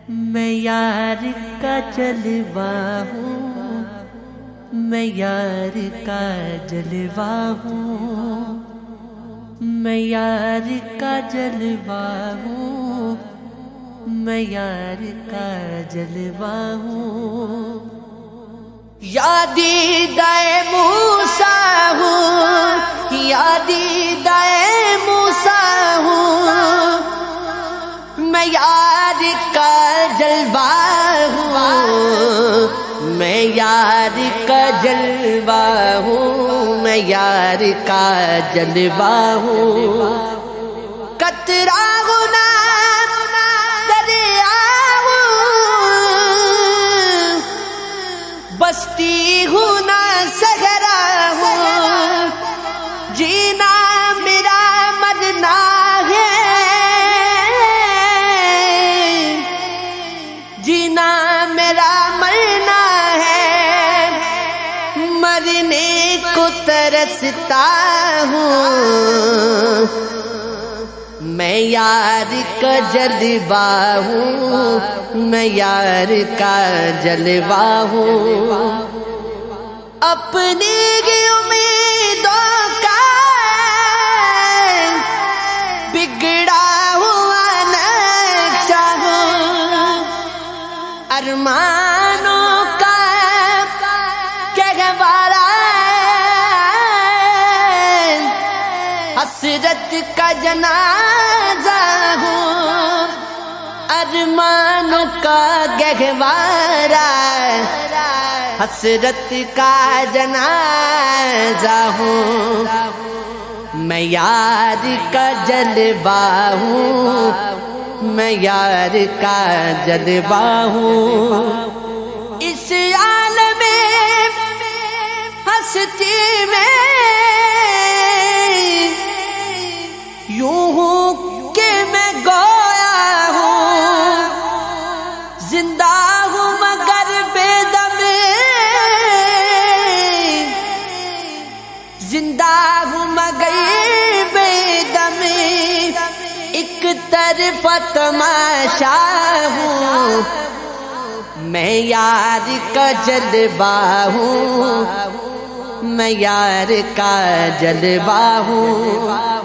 میں یار کا جلوہ ہوں، میں یار کا جلوہ ہوں، میں یار کا جلوہ ہوں، میں یار کا جلوہ ہوں۔ یادیدہ موسیٰ ہوں، یادیدہ موسیٰ ہوں، میں یار کا جلوہ ہوں، میں یار کا جلوہ ہوں، میں یار کا جلوہ ہوں۔ قطرہ گنا دریا ہوں، بستی ہوں نہ صحرا ہوں، جینا میرا مرنا ہے، جینا میرا مرنا ہے، مرنے کو ترستا ہوں۔ میں یار کا جلوہ ہوں، میں یار کا جلوہ ہوں۔ اپنی امیدوں کا بگڑا ہوا نقشہ ہوں، ارمانوں کا گہوارہ، حسرت کا جنازہ ہوں، ارمانوں کا گہوارہ، حسرت کا جنازہ ہوں۔ میں یار کا جلوہ ہوں، میں یار کا جلوہ ہوں۔ اس عالم ہستی میں یوں ہوں کہ میں گویا ہوں، زندہ ہوں مگر بے دم، زندہ ہوں مگر بے دم، ایک طرف تماشا ہوں۔ میں یار کا جلوہ ہوں، میں یار کا جلوہ ہوں۔